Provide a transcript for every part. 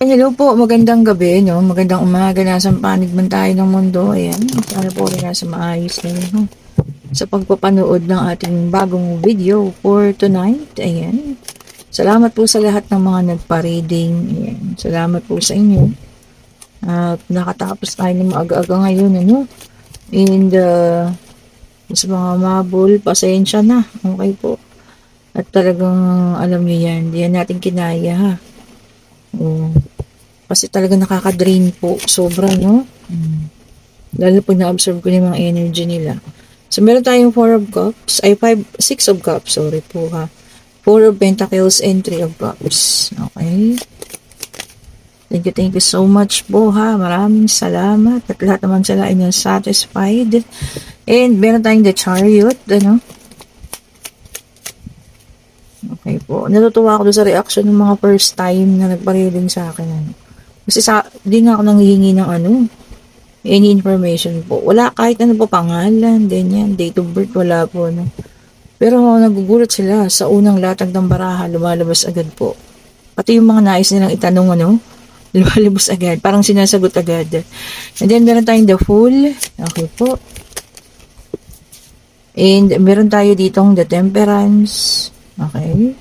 Hello po, magandang gabi, no? Magandang umaga, nasa panig man tayo ng mundo. Ayan, sana po rin nasa maayos na yun, no? Sa pagpapanood ng ating bagong video for tonight. Ayan. Salamat po sa lahat ng mga nagpa-reading. Ayan. Salamat po sa inyo. At nakatapos tayo ng maaga-aga ngayon, ano? And, sa mga mabul, pasensya na. Okay po. At talagang, alam nyo yan, di yan natin kinaya, ha? Kasi talaga nakaka-drain po. Sobra, no? Lalo po na-observe ko yung mga energy nila. So, meron tayong 4 of Cups. Ay, 6 of Cups. Sorry po, ha. 4 of Pentacles and 3 of Cups. Okay? Thank you so much po, ha. Maraming salamat. At lahat naman sila ay satisfied. And, meron tayong the Chariot, ano? Okay po. Natutuwa ako doon sa reaction ng mga first time na nagpa-reading sa akin, ano. Kasi di nga ako nanghihingi ng any information po. Wala kahit ano po, pangalan, ganyan, date of birth, wala po. No? Pero nagugulat sila sa unang latag ng baraha, lumalabas agad po. Pati yung mga nais nilang itanong, lumalabas agad. Parang sinasagot agad. And then, meron tayong the Fool. Okay po. And meron tayo ditong the Temperance. Okay.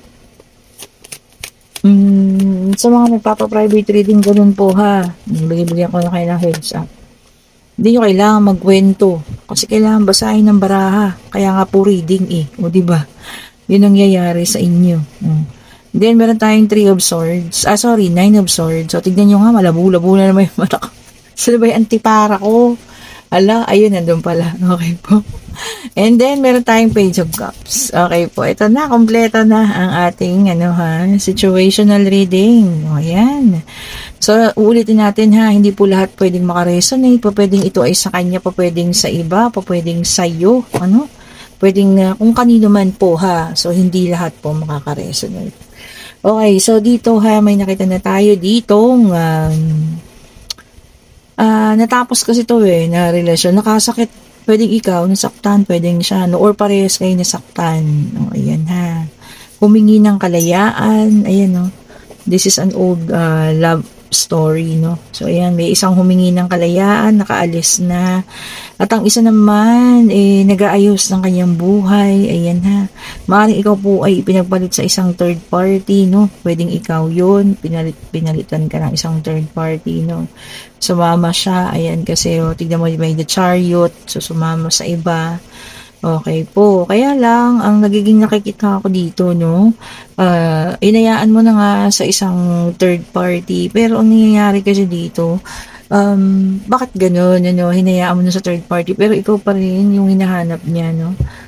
Sa mga nagpapa-private reading, ganun po, ha. Bigyan ko na kayo ng heads up. Hindi nyo kailangan magkwento. Kasi kailangan basahin ng baraha. Kaya nga po reading, O, diba? Yun ang nangyayari sa inyo. Then, meron tayong 3 of Swords. 9 of Swords. So, tignan nyo nga, malabo-labo na naman yung mata ko. Sila ba yung antipara ko? Ala, ayun, nandun pala. Okay po. And then, meron tayong Page of Cups. Okay po. Ito na, kompleto na ang ating, situational reading. O, ayan. So, uulitin natin, ha. Hindi po lahat pwedeng makaresonate. Pwedeng ito ay sa kanya, pwedeng sa iba, pwedeng sa iyo. Pwedeng kung kanino man po, ha. So, hindi lahat po makakaresonate. Okay, so dito, ha, may nakita na tayo ditong, natapos kasi to na relasyon, nakasakit, pwedeng ikaw nasaktan, pwedeng siya, or parehas kayo nasaktan. O, ayan, ha. Humingi ng kalayaan, ayan, this is an old love story, So, ayan, may isang humingi ng kalayaan, nakaalis na. At ang isa naman, nag-aayos ng kanyang buhay, ayan, ha. Maaaring ikaw po ay pinagpalit sa isang third party, Pwedeng ikaw yun, pinalitan ka ng isang third party, Sumama siya, ayan, kasi, tignan mo, may the Chariot, so sumama sa iba. Okay po. Kaya lang, ang nagiging nakikita ko dito, inayaan mo na nga sa isang third party. Pero ang nangyayari kasi dito, bakit ganun, hinayaan mo na sa third party, pero ikaw pa rin yung hinahanap niya,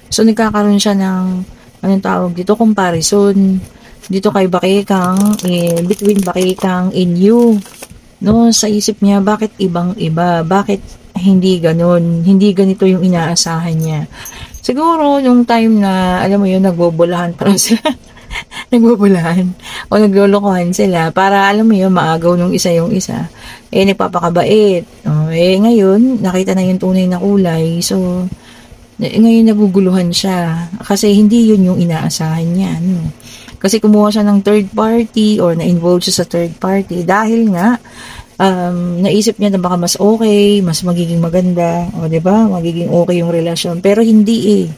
So, nagkakaroon siya ng, anong tawag dito, comparison. Dito kay Bakekang, between Bakekang and you. Sa isip niya, bakit ibang-iba? Bakit hindi ganun? Hindi ganito yung inaasahan niya. Siguro, nung time na, alam mo yun, nagbobolahan parang sila. Nagbobolahan. O naglolokohan sila. Para, alam mo yun, maagaw nung isa yung isa. Nagpapakabait. Ngayon, nakita na yung tunay na kulay. So, ngayon naguguluhan siya. Kasi hindi yun yung inaasahan niya. Kasi kumuha siya ng third party or na-involve siya sa third party dahil nga naisip niya na baka mas okay, mas magiging maganda, o diba, magiging okay yung relasyon. Pero hindi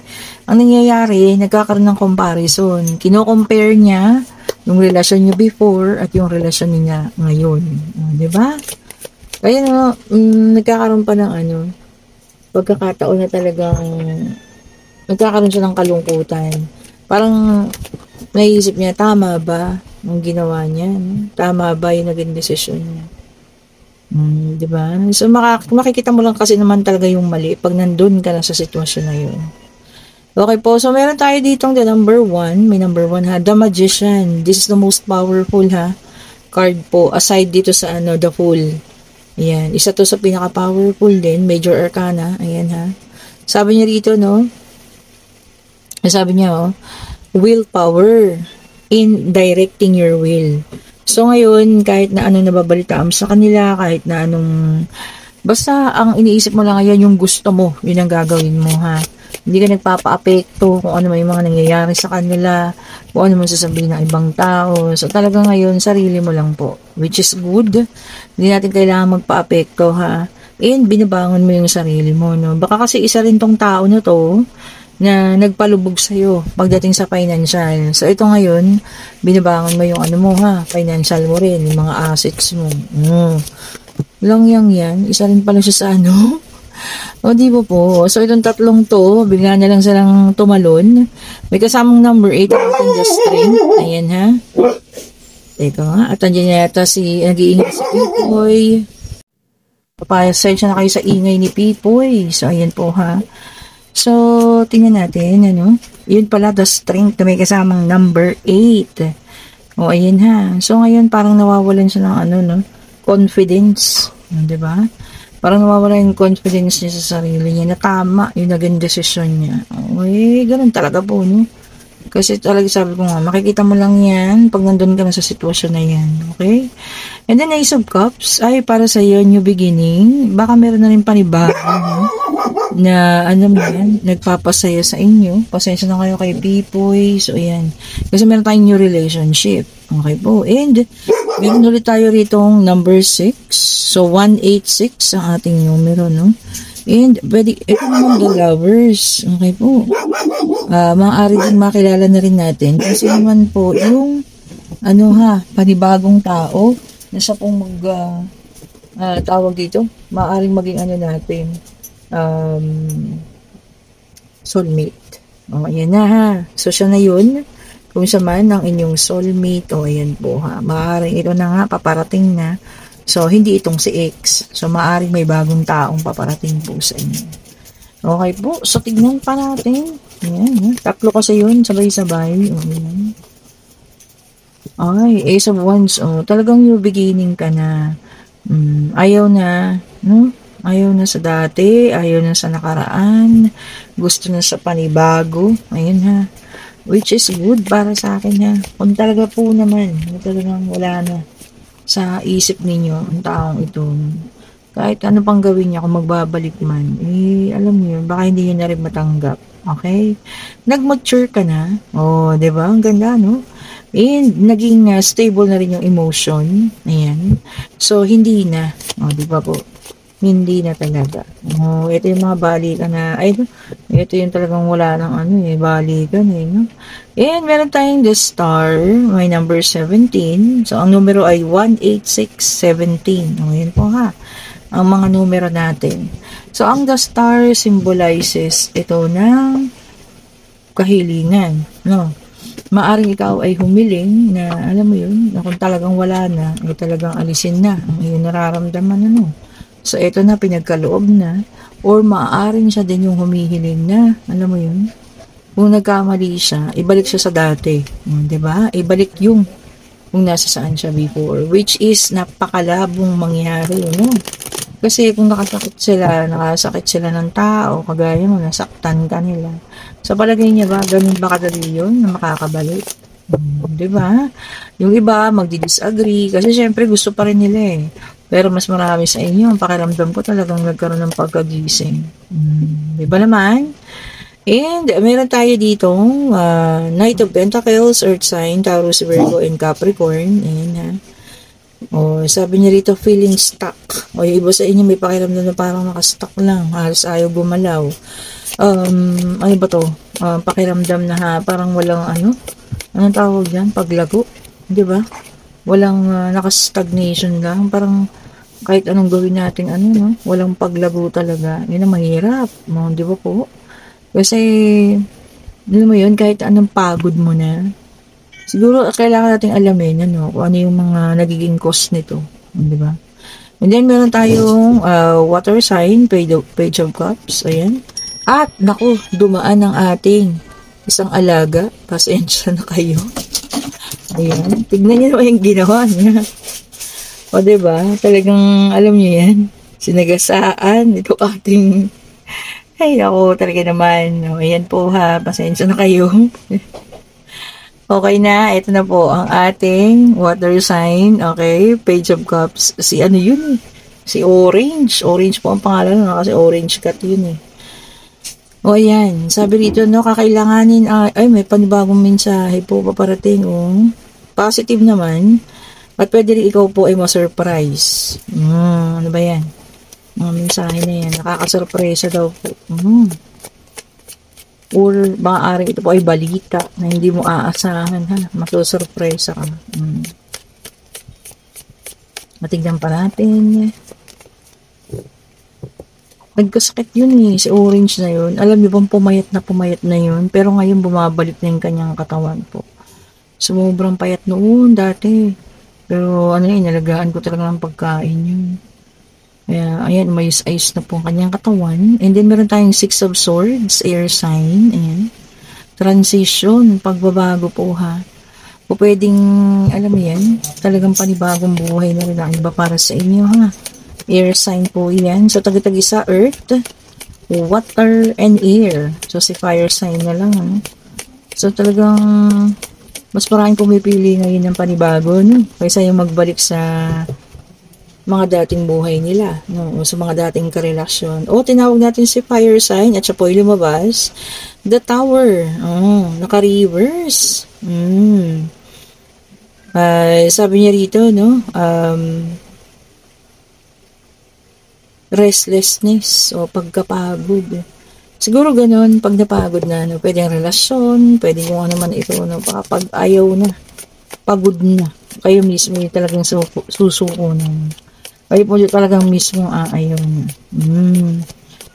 Ang nangyayari, nagkakaroon ng comparison. Kino-compare niya yung relasyon niya before at yung relasyon niya ngayon. O, diba? Kaya nagkakaroon pa ng pagkakataon na talagang nagkakaroon siya ng kalungkutan. Parang naisip niya, tama ba ang ginawa niya? Tama ba yung naging desisyon niya? Diba? So, makikita mo lang kasi naman talaga yung mali pag nandun ka na sa sitwasyon na yun. Okay po, so meron tayo ditong the number 1. May number 1, ha. The Magician. This is the most powerful, ha, card po. Aside dito sa the Fool. Ayan. Isa to sa pinaka-powerful din. Major Arcana. Ayan, ha. Sabi niya rito, sabi niya, willpower in directing your will. So, ngayon, kahit na anong nababalitaan sa kanila, kahit na anong, basta ang iniisip mo lang ngayon, yung gusto mo, yun ang gagawin mo, ha. Hindi ka nagpapa-apekto kung ano may mga nangyayari sa kanila, kung ano man sasabihin ng ibang tao. So, talaga ngayon, sarili mo lang po. Which is good. Hindi natin kailangan magpa-apekto, ha? And, binabangon mo yung sarili mo, no? Baka kasi isa rin tong tao na to, na nagpalubog sa'yo pagdating sa financial. So, ito ngayon, binabangon mo yung ano mo, ha? Financial mo rin, yung mga assets mo. Lang yan. Isa rin pala siya sa ano. O, di ba po? So, itong tatlong to, bigla na lang silang tumalon. May kasamang number 8 natin the string. Ayan, ha? Teka nga. At andyan yata nag-iingay si Pipoy. Papayasay siya na kayo sa ingay ni Pipoy. So, ayan po, ha? So, tingnan natin, ano? Yun pala, the string na may kasamang number 8. O, ayan, ha? So, ngayon, parang nawawalan siya ng ano, no? Confidence. Diba? Parang nawawala yung confidence niya sa sarili niya na tama yung naging desisyon niya. Okay, ganun talaga po, no? Kasi talaga sabi ko nga, makikita mo lang yan pag nandun ka na sa sitwasyon na yan. Okay? And then, Ace of Cups, ay para sa iyo, new beginning. Baka meron na rin panibago, no? Na, ano yan, nagpapasaya sa inyo. Pasensya na kayo kay Pipoy. So, ayan. Kasi meron tayong new relationship. Okay po. And, meron ulit tayo ritong number 6. So, 186 ang ating numero, no? And, pwede, ito naman the lovers. Okay po. Maaari din makilala na rin natin. Kasi naman po, yung, panibagong tao, na siya pong tawag dito, maaaring maging natin, soulmate. O, ayan na ha. So, siya na yun. Kung siya man ang inyong soulmate, o ayan po ha. Maaaring ito na nga, paparating na. So, hindi itong si X. So, maaaring may bagong taong paparating po sa inyo. Okay po. So, tignan pa natin. Ayan. Tatlo kasi yun. Sabay-sabay. O, ayan. Ay, Ace of Wands. O, talagang new beginning ka na. Ayaw na. No? Ayaw na sa dati. Ayaw na sa nakaraan. Gusto na sa panibago. Ayun ha. Which is good para sa akin ha. Kung talaga po naman. Talagang wala na sa isip ninyo ang taong ito, kahit ano pang gawin niya, kung magbabalik man, alam niyo, baka hindi niyo na rin matanggap. Okay? Nag-mature ka na. Oh, 'di ba? Ang ganda, no? And naging stable na rin yung emotion. Ayan. So, hindi na. Oh, 'di ba po? Hindi na talaga. Oh, ito yung mga balikan na, ito yung talagang wala ng balikan no? And meron tayong the star, may number 17. So, ang numero ay 18617. O, yan po ha. Ang mga numero natin. So, ang the star symbolizes ito ng kahilingan. No? Maaring ikaw ay humiling na, alam mo yun, na kung talagang wala na, ay talagang alisin na ang iyong nararamdaman, So, ito na, pinagkaloob na. Or maaaring siya din yung humihiling na, alam mo yun, kung nagkamali siya, ibalik siya sa dati. Diba? Ibalik yung kung nasa saan siya before. Which is, napakalabong mangyari. Kasi kung nakasakit sila ng tao, kagaya mo, nasaktan ka nila. Sa palagay niya ba, ganun ba kadali yun na makakabalik? Diba? Yung iba, magdi-disagree. Kasi syempre, gusto pa rin nila Pero mas marami sa inyo, ang pakiramdam ko talagang nagkaroon ng pagkagising. Diba naman? And meron tayo ditong Knight of Pentacles, Earth sign, Taurus, Virgo, and Capricorn. Ayan ha. O, sabi niya rito, feeling stuck. O, yung iba sa inyo may pakiramdam na parang nakastuck lang. Halos ayaw gumalaw. Ano ba to? Pakiramdam na parang walang anong tawag yan? Paglago. Diba? Walang nakastagnation lang. Parang kahit anong gawin natin, walang paglago talaga. Yun ang mahirap. Di ba po? Kasi, alam mo yun, kahit anong pagod mo na, siguro kailangan nating alamin, kung ano yung mga nagiging cause nito. Di ba? And then, meron tayong water sign, page of cups. Ayan. At, naku, dumaan ang ating isang alaga. Pasensya na kayo. Ayan. Tignan niyo naman yung ginawa niya. O, diba? Talagang, alam niyo yan. Sinagasaan. Ito ating, ay, ako talaga naman. O, ayan po ha. Pasensya na kayo. Okay na. Ito na po ang ating water sign. Okay. Page of Cups. Si Si Orange. Orange po ang pangalan. Kasi orange cat yun O ayan, sabi rito, no, kakailanganin, ay, may panibagong mensahe po paparating, oh. Positive naman. At pwede rin ikaw po ay ma-surprise. Ano ba yan? Mga mensahe na yan, nakakasurpresa daw po. Or maaari ito po ay balita na hindi mo aasahan, ha? Masusurpresa ka. Matignan pa natin. Nagkasakit yun eh, si Orange na yun. Alam niyo bang pumayat na yun, pero ngayon bumabalik na yung kanyang katawan po. Sumubrang payat noon dati. Pero ano yun, nalagaan ko talaga ng pagkain yun. Kaya ayan, umayos-ayos na po ang kanyang katawan. And then meron tayong Six of Swords, air sign. Ayan. Transition, pagbabago po ha. O pwedeng, alam mo yan, talagang panibagong buhay na rin ang iba para sa inyo ha. Air sign po yan. So, tagi-tagi sa earth, water, and air. So, si fire sign na lang. Ano? So, talagang mas maraming pumipili ngayon ng panibago, no? Kaysa yung magbalik sa mga dating buhay nila, no? O sa mga dating karelasyon. O, tinawag natin si fire sign at siya po yung lumabas. The tower. Oh, naka-reverse. Sabi niya rito, no? Restlessness o pagkapagod. Siguro ganun, pag napagod na, no, pwedeng relasyon, pwedeng kung ano man ito, no, pag ayaw na, pagod na, kayo mismo yung talagang susuko na. Kayo po yung talagang mismo ayaw na.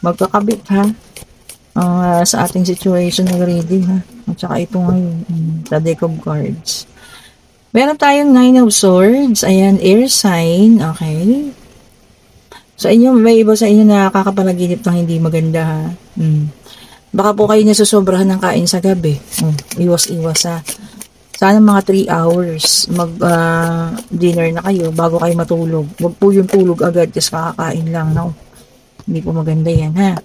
Magkakabit ha, sa ating situational reading ha, at saka ito ngayon, the deck of cards. Meron tayong Nine of Swords, ayan, air sign, okay. Sa inyo, may iba sa inyo na nakakapanaginip ng hindi maganda ha. Baka po kayo nasusobrahan ng kain sa gabi. Iwas-iwas ha. Sana mga 3 hours mag-dinner na kayo bago kayo matulog. Huwag po yung tulog agad kasi kakakain lang. No? Hindi po maganda yan ha.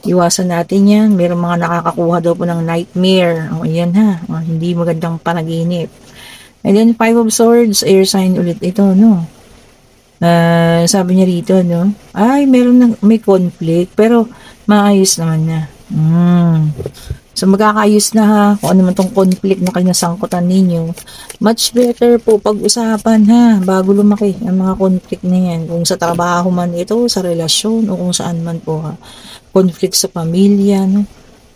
Iwasan natin yan. Meron mga nakakakuha daw po ng nightmare. Ayan ha. Hindi magandang panaginip. And then 5 of Swords, air sign ulit ito, no? Sabi niya rito, no? Ay, may conflict, pero maayos naman na. So, magkakaayos na ha, kung ano man tong conflict na kinasangkutan ninyo. Much better po pag-usapan ha, bago lumaki ang mga conflict na yan. Kung sa trabaho man ito, sa relasyon, o kung saan man po ha. Conflict sa pamilya, no?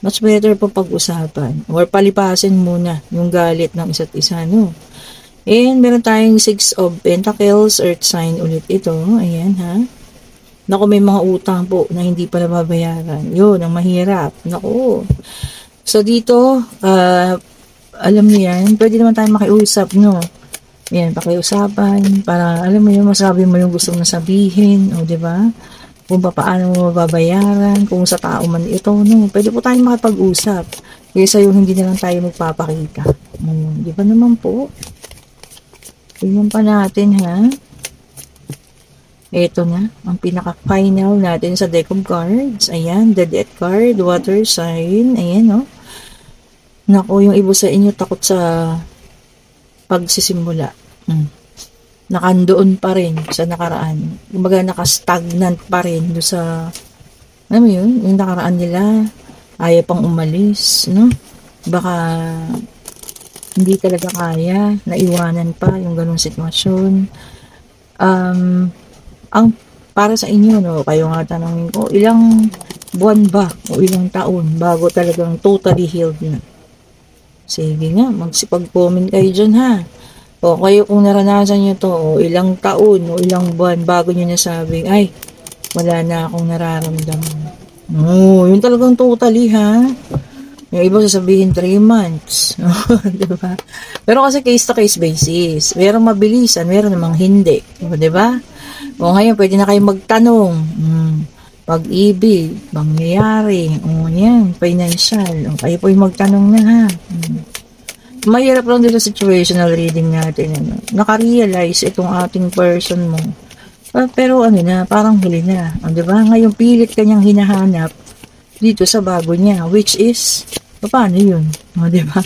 Much better po pag-usapan. Or palipasin muna yung galit ng isa't isa, no? And meron tayong 6 of Pentacles, earth sign ulit ito. Ayan ha. Naku, may mga utang po na hindi pa nababayaran. Yun, ang mahirap. Naku. So dito, alam niyo yan, pwede naman tayong makiusap, no? Ayan, pakiusapan para, alam mo yun, masabi mo yung gusto mong sabihin, o diba? Kung paano mo mababayaran, kung sa tao man ito, no? Pwede po tayong makipag-usap. Kaysa yung hindi na lang tayo magpapakita. Di ba naman po? Tingnan pa natin ha. Ito na, ang pinaka-final natin sa deck of cards. Ayan, the death card, water sign. Ayan, no. Naku, yung iba sa inyo takot sa pagsisimula. Nakandoon pa rin sa nakaraan. Kumbaga, nakastagnant pa rin do sa, alam mo yun, yung nakaraan nila, ayaw pang umalis, no? Baka hindi talaga kaya, naiwanan pa yung ganung sitwasyon. Ang para sa inyo, no, kayo nga tanongin ko, ilang buwan ba o ilang taon bago talagang totally healed na? Sige nga, magsipag-comment kayo dyan ha. O kayo kung naranasan nyo to, o ilang taon o ilang buwan bago nyo nasabi, ay, wala na akong nararamdaman. Yun talagang totally ha. Yung iba sasabihin 3 months. Diba? Pero kasi case-to-case basis. Merong mabilisan, meron namang hindi. Diba? O ngayon, pwede na kayo magtanong. Pag-ibig, mangyayari. O yan, financial. O kayo po yung magtanong na ha. Mahirap lang dito situational reading natin. Ano? Nakarealize itong ating person mo. Pero ano na, parang huli na. O diba? Ngayon, pilit kanyang hinahanap dito sa bago niya, which is, paano yun? O, diba?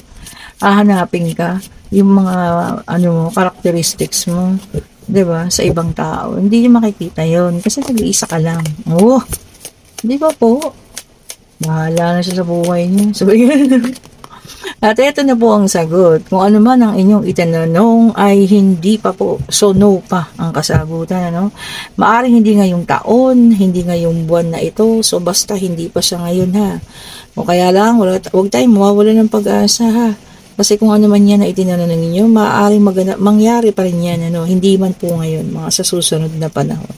Hahanapin ka yung mga, characteristics mo, diba? Sa ibang tao. Hindi niya makikita yon kasi nag-iisa ka lang. Di ba po? Bahala na siya sa buhay niya. Sabi At ito na po ang sagot. Kung ano man ang inyong itanong ay hindi pa po. So, no pa ang kasagutan. Ano? Maaring hindi ngayong taon, hindi ngayong buwan na ito. So, basta hindi pa siya ngayon ha. O kaya lang, huwag tayong mawawala ng pag-asa ha. Kasi kung ano man yan na itinanong ninyo, maaaring mangyari pa rin yan. Ano? Hindi man po ngayon, mga sa susunod na panahon.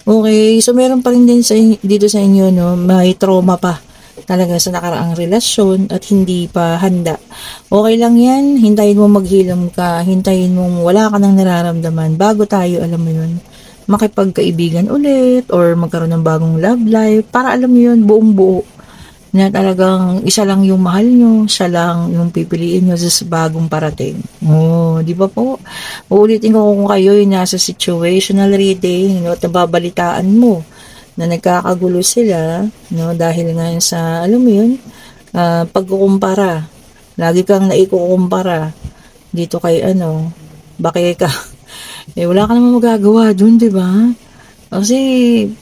Okay, so meron pa rin din dito sa inyo, no, may trauma pa talaga sa nakaraang relasyon at hindi pa handa. Okay lang yan, hintayin mo maghilom ka, hintayin mo wala ka nang nararamdaman bago tayo, alam mo yun, makipagkaibigan ulit or magkaroon ng bagong love life para alam mo yun, buong buo na talagang isa lang yung mahal nyo, siya lang yung pipiliin nyo sa bagong parating. Oh, di ba po? Uulitin ko kung kayo yung nasa situational reading, no, at nababalitaan mo na nagkakagulo sila, no, dahil nga sa, alam mo yun, pagkukumpara. Lagi kang naikukumpara dito kay bakit ka. Wala ka naman magagawa dun, di ba? Kasi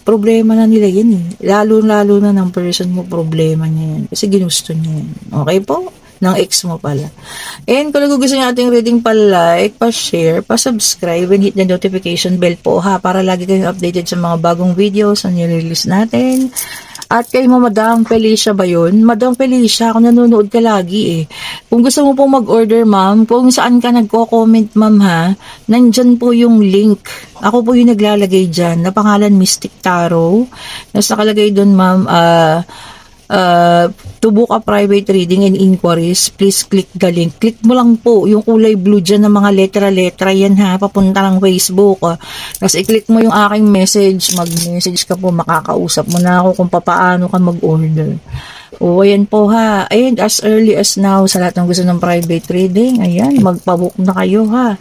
problema na nila yan eh. Lalo na ng person mo, problema niya yan. Kasi ginusto niya yan. Okay po? Ng ex mo pala. And kung gusto niyo ating reading, pa-like, pa-share, pa-subscribe, and hit the notification bell po ha, para lagi kayong updated sa mga bagong videos na nire-release natin. At kay Madam Felicia ba yun? Madam Felicia, kung nanonood ka lagi eh. Kung gusto mo pong mag-order, ma'am, kung saan ka nagko-comment, ma'am ha, nandyan po yung link. Ako po yung naglalagay dyan, na pangalan Mystic Tarot. Tapos nakalagay doon, ma'am, to book a private reading and inquiries, please click the link. Click mo lang po yung kulay blue dyan ng mga letra-letra yan ha, papunta ng Facebook. Tapos i-click mo yung aking message, mag-message ka po, makakausap mo na ako kung paano ka mag-order. O, ayan po ha. Ayan, as early as now, sa lahat ng gusto ng private reading, ayan, magpabook na kayo ha.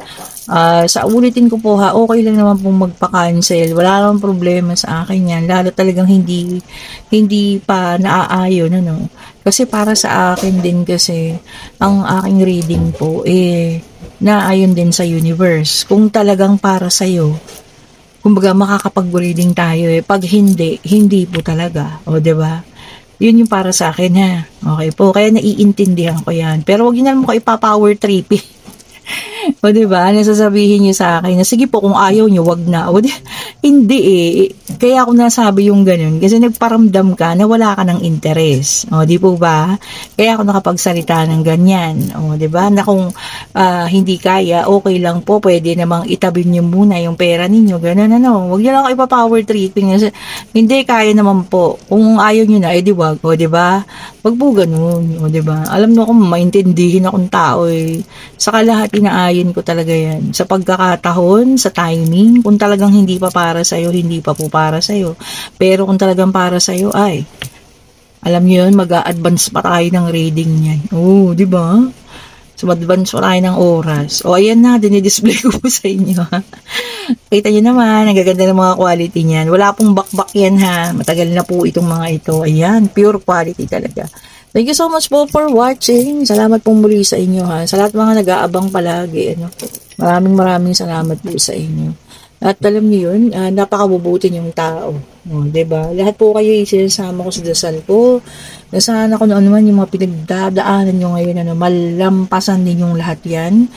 Sa ulitin ko po ha, okay lang naman pong magpa-cancel. Wala namang problema sa akin yan. Lalo talagang hindi pa naaayon, ano. Kasi para sa akin din kasi, ang aking reading po, naayon din sa universe. Kung talagang para sa'yo, kumbaga makakapag-reading tayo Pag hindi po talaga. O, diba? Yun yung para sa akin ha. Okay po, kaya naiintindihan ko yan. Pero wag yun naman ko ipa-power trippy. O diba, nasasabihin nyo sa akin na sige po kung ayaw nyo, wag na. O hindi Kaya ako nasabi yung ganun. Kasi nagparamdam ka na wala ka ng interes. O di po ba? Kaya ako nakapagsalita ng ganyan. O diba, na kung hindi kaya, okay lang po. Pwede namang itabi nyo muna yung pera ninyo. Ganun Wag nyo lang ako ipa-power tripping. Kasi, hindi, kaya naman po. Kung ayaw nyo na, di wag. O diba? Wag po ganun. O diba? Alam mo kung maintindihin akong tao Saka lahat inaayon ko talaga yan. Sa pagkakataon, sa timing, kung talagang hindi pa para sa'yo, hindi pa po para sa'yo. Pero kung talagang para sa'yo, alam nyo yun, mag-a-advance pa tayo ng reading niyan. Oo, di ba? So, advance pa tayo ng oras. O, ayan na, dinidisplay ko po sa inyo. Kita nyo naman, ang gaganda ng mga quality niyan. Wala pong bakbak yan ha. Matagal na po itong mga ito. Ayan, pure quality talaga. Thank you so much po for watching. Salamat pong muli sa inyo ha. Sa lahat mga nag-aabang palagi. Maraming salamat po sa inyo. At alam niyo yun, napakabubuti niyong tao. Diba? Lahat po kayo sinasama ko sa dasal ko. Nasaan ako noon naman yung mga pinagdadaanan nyo ngayon. Malampasan din yung lahat yan.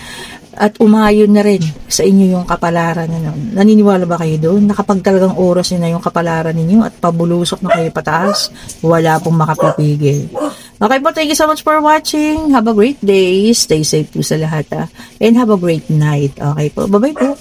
At umayon na rin sa inyo yung kapalaran. Naniniwala ba kayo doon? Na kapag talagang oras nyo na yung kapalaran ninyo at pabulusok na kayo pataas, wala pong makapipigil. Okay po, thank you so much for watching. Have a great day. Stay safe po sa lahat And have a great night. Okay po, bye-bye po.